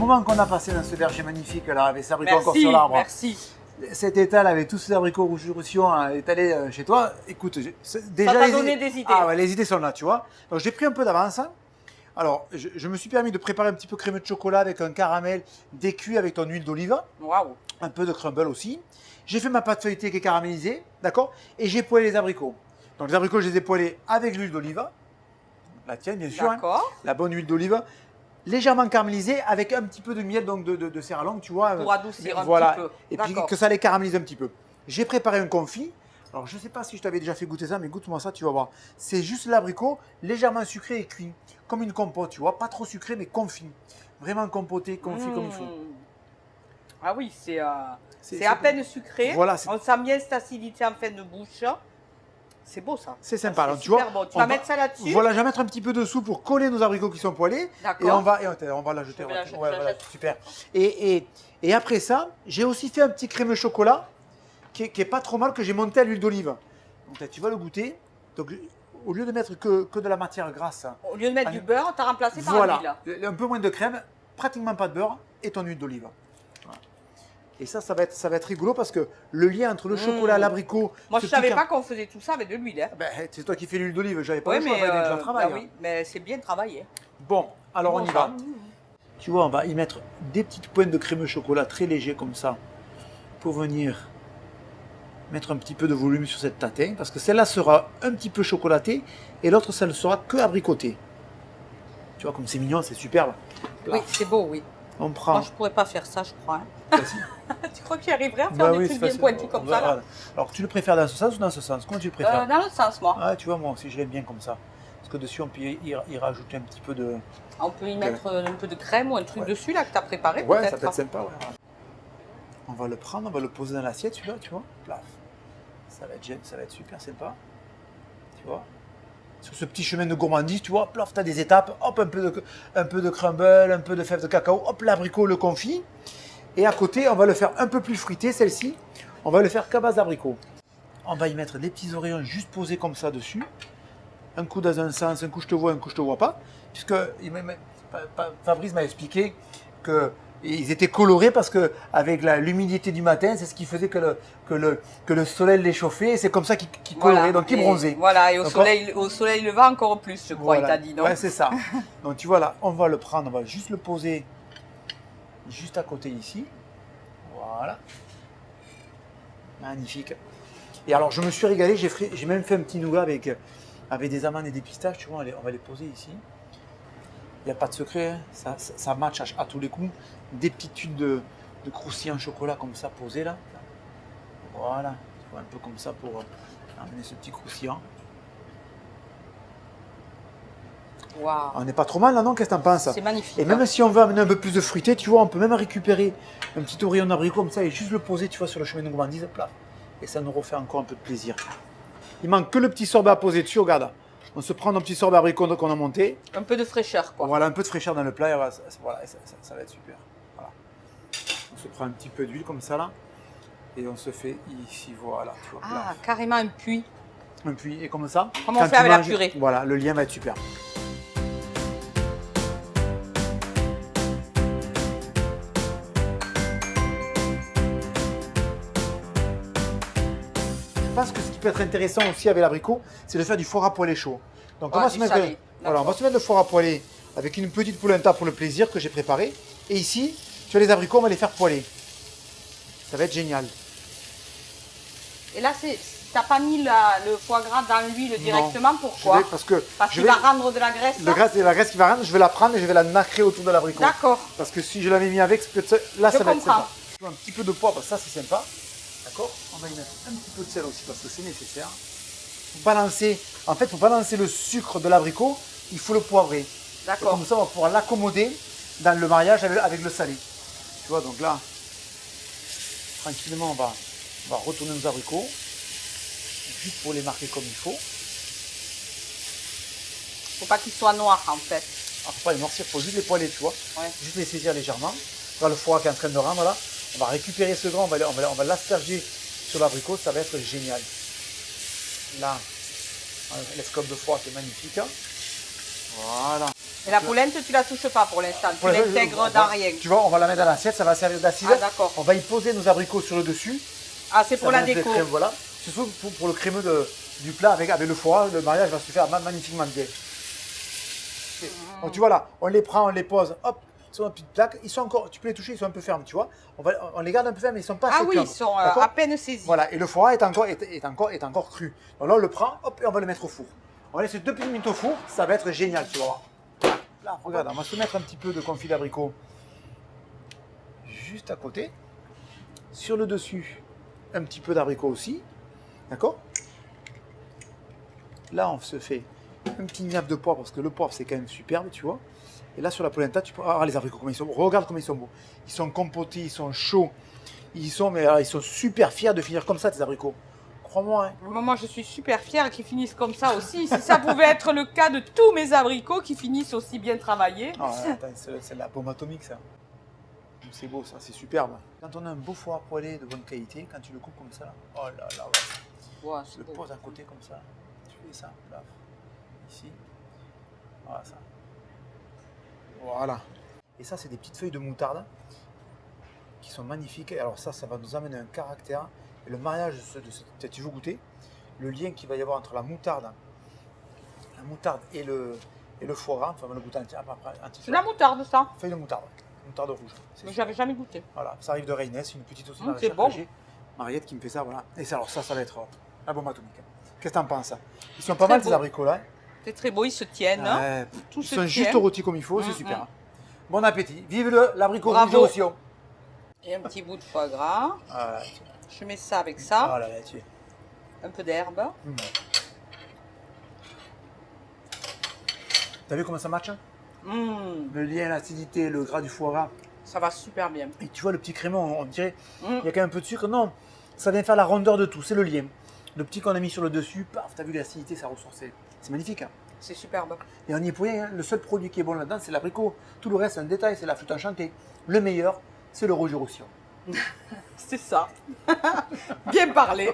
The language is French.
moment qu'on a passé dans ce verger magnifique là, avec ces abricots encore sur l'arbre. Merci. Cet étal avec tous ces abricots rouges roussillons étalés chez toi, écoute, déjà ça t'a donné des idées. Ah ouais, les idées sont là, tu vois. Donc j'ai pris un peu d'avance. Alors, je me suis permis de préparer un petit peu crème de chocolat avec un caramel décuit avec ton huile d'olive. Waouh. Un peu de crumble aussi. J'ai fait ma pâte feuilletée qui est caramélisée, d'accord. Et j'ai poêlé les abricots. Donc les abricots, je les ai poêlés avec l'huile d'olive. La tienne, bien sûr. D'accord. La bonne huile d'olive. Légèrement caramélisée avec un petit peu de miel donc de serre à langue, tu vois. Pour adoucir un voilà. petit peu. Et puis que ça les caramélise un petit peu. J'ai préparé un confit. Alors je ne sais pas si je t'avais déjà fait goûter ça, mais goûte-moi ça, tu vas voir. C'est juste l'abricot légèrement sucré et cuit. Comme une compote, tu vois. Pas trop sucré, mais confit. Vraiment compoté, confit comme il faut. Ah oui, c'est à peine sucré. Voilà, on sent bien cette acidité en fin de bouche. C'est beau ça. C'est sympa. Alors, tu vois, bon. Tu vas mettre ça là-dessus. Voilà, je vais mettre un petit peu dessous pour coller nos abricots qui sont poêlés. D'accord. Et on va l'ajouter. Ouais, voilà, super. Et après ça, j'ai aussi fait un petit crémeux chocolat qui est pas trop mal, que j'ai monté à l'huile d'olive. Donc tu vas le goûter. Donc au lieu de mettre que de la matière grasse. Au lieu de mettre du beurre, tu as remplacé par l'huile. Voilà, un peu moins de crème, pratiquement pas de beurre et ton huile d'olive. Voilà. Et ça va être rigolo parce que le lien entre le chocolat, l'abricot. Moi, je ne savais pas qu'on faisait tout ça avec de l'huile. Hein. Ben, c'est toi qui fais l'huile d'olive, j'avais pas le choix, mais je travaille. oui, mais c'est bien travaillé. Bon, alors on y va. Tu vois, on va y mettre des petites pointes de crémeux chocolat très léger comme ça pour venir mettre un petit peu de volume sur cette tatin parce que celle-là sera un petit peu chocolatée et l'autre, ça ne sera que abricoté. Tu vois, comme c'est mignon, c'est superbe. Là. Oui, c'est beau, oui. On prend. Moi, je pourrais pas faire ça, je crois. Hein. Tu crois que j'y arriverais à faire des trucs bien pointus comme ça là? Alors, tu le préfères dans ce sens ou dans ce sens? Comment tu le préfères? Dans l'autre sens, moi. Ah, tu vois, moi aussi, je l'aime bien comme ça. Parce que dessus, on peut y rajouter un petit peu de... On peut y mettre un peu de crème ou un truc dessus là que tu as préparé ouais, peut-être. Ça peut être sympa, ouais. On va le prendre, on va le poser dans l'assiette, celui-là, tu vois. Plaf. Ça va être super sympa. Tu vois. Sur ce petit chemin de gourmandise, tu vois, plaf, tu as des étapes. Hop, un peu de crumble, un peu de fèves de cacao. Hop, l'abricot, le confit. Et à côté, on va le faire un peu plus fruité, celle-ci. On va le faire qu'à base d'abricot. On va y mettre des petits oreillons juste posés comme ça dessus. Un coup dans un sens, un coup je te vois, un coup je te vois pas. Puisque Fabrice m'a expliqué qu'ils étaient colorés parce que avec l'humidité du matin, c'est ce qui faisait que le soleil les chauffait. Et c'est comme ça qu'ils coloraient, donc ils bronzaient. Voilà, et au soleil levant encore plus, je crois, voilà. il t'a dit, non? Ouais, c'est ça. Donc tu vois là, on va le prendre, on va juste le poser juste à côté ici. Voilà. Magnifique. Et alors, je me suis régalé, j'ai même fait un petit nougat avec des amandes et des pistaches, tu vois, on va les poser ici. Il n'y a pas de secret, hein. Ça match à tous les coups. Des petites tubes de croustillant chocolat comme ça posées là. Voilà, tu vois, un peu comme ça pour amener ce petit croustillant. Wow. On n'est pas trop mal là, non? Qu'est-ce que t'en penses? C'est magnifique. Et même si on veut amener un peu plus de fruité, tu vois, on peut même récupérer un petit oreillon d'abricot comme ça et juste le poser, tu vois, sur le chemin de gourmandise, plat. Et ça nous refait encore un peu de plaisir. Il manque que le petit sorbet à poser dessus, regarde. On se prend nos petits sorbets abricot qu'on a monté. Un peu de fraîcheur, quoi. Voilà, un peu de fraîcheur dans le plat, et voilà, ça va être super. Voilà. On se prend un petit peu d'huile comme ça là. Et on se fait ici, voilà. Tu vois, ah, carrément un puits. Un puits, et comme ça. Comme on fait avec la purée. Voilà, le lien va être super. Je pense que ce qui peut être intéressant aussi avec l'abricot, c'est de faire du four à poêler chaud. Donc on va se mettre le four à poêler avec une petite polenta pour le plaisir que j'ai préparé. Et ici, tu as les abricots, on va les faire poêler. Ça va être génial. Et là, t'as pas mis le foie gras dans l'huile directement, pourquoi? Parce qu'il va rendre de la graisse. La graisse qui va rendre, je vais la prendre et je vais la nacrer autour de l'abricot. D'accord. Parce que si je l'avais mis avec, là ça va être sympa. Un petit peu de poivre, ça c'est sympa. D'accord. On va y mettre un petit peu de sel aussi parce que c'est nécessaire. Pour balancer, en fait, pour balancer le sucre de l'abricot, il faut le poivrer. D'accord. Comme ça, on va pouvoir l'accommoder dans le mariage avec le salé. Tu vois, donc là, tranquillement, on va retourner nos abricots, juste pour les marquer comme il faut. Faut pas qu'ils soient noirs en fait. Ah, faut pas les noircir, faut juste les poêler, tu vois. Ouais. Juste les saisir légèrement. Voilà le foie qui est en train de rendre là. On va récupérer ce gras, on va l'asperger sur l'abricot, ça va être génial. Là, l'escope de foie qui est magnifique. Voilà. Et la polenta, tu la touches pas pour l'instant. Tu Pour l'instant, l'intègres dans rien. Tu vois, on va la mettre dans l'assiette, ça va servir d'assise. Ah, d'accord. On va y poser nos abricots sur le dessus. Ah, c'est pour Ça la va mettre le déco. crème, voilà. C'est surtout pour le crémeux du plat avec le foie. Le mariage va se faire magnifiquement bien. Donc tu vois là, on les prend, on les pose, hop, sur une petite plaque. Ils sont encore, tu peux les toucher, ils sont un peu fermes, tu vois. On les garde un peu fermes, mais ils sont pas Ah assez oui, fermes. ils sont D'accord. à peine saisis. Voilà, et le foie est encore cru. Donc là, on le prend, hop, et on va le mettre au four. On va laisser 2 petites minutes au four, ça va être génial, tu vois. Là, regarde, on va se mettre un petit peu de confit d'abricot juste à côté. Sur le dessus, un petit peu d'abricot aussi. D'accord. Là, on se fait un petit niappe de poivre, parce que le poivre, c'est quand même superbe, tu vois. Et là, sur la polenta, tu peux... Ah, les abricots, comment ils sont beaux. Regarde comment ils sont beaux. Ils sont compotés, ils sont chauds. Ils sont super fiers de finir comme ça, tes abricots. Crois-moi, hein. Moi, je suis super fière qu'ils finissent comme ça aussi. Si ça pouvait être le cas de tous mes abricots qui finissent aussi bien travaillés. Ah, attends, c'est la bombe atomique, ça. C'est beau, ça, c'est superbe. Quand on a un beau foie poêlé de bonne qualité, quand tu le coupes comme ça, là, oh là là, ouais. Ouais, Tu c'est le beau. poses à côté comme ça. Tu fais ça, là. Ici. Voilà, ça. Voilà. Et ça, c'est des petites feuilles de moutarde qui sont magnifiques. Et alors ça va nous amener un caractère. Et le mariage tu veux goûter, le lien qu'il va y avoir entre la moutarde et le foie gras, enfin le goûter un petit C'est la moutarde, ça. feuille de moutarde, moutarde rouge. Mais j'avais jamais goûté. Voilà, ça arrive de Reynès, une petite aussi dans la c'est chair bon. que j'ai. Mariette qui me fait ça, voilà. Et ça, alors ça va être la bombe atomique. Qu'est-ce que t'en penses? Ils sont pas Très mal ces beau. abricots là. C'est très beau, ils se tiennent. Hein. Ouais, Tout ils se sont juste tient. rôtis comme il faut, c'est Mm, super. mm. Bon appétit. Vive l'abricot Bravo. rouge de Roussillon. Et un petit bout de foie gras. Voilà, Je mets ça avec ça. voilà, là, tu es. Un peu d'herbe. T'as vu comment ça match, hein? Mmh, Le lien, l'acidité, le gras du foie gras. ça va super bien. Et tu vois le petit crémeux, on dirait, Mmh. il y a quand même un peu de sucre. Non, ça vient faire la rondeur de tout, c'est le lien. Le petit qu'on a mis sur le dessus, paf, t'as vu l'acidité, ça ressort. C'est magnifique. Hein. C'est superbe. Et on y est pour rien, hein. Le seul produit qui est bon là-dedans, c'est l'abricot. Tout le reste, c'est un détail, c'est la flûte enchantée. Le meilleur, c'est le rouge du Roussillon. C'est ça. Bien parlé.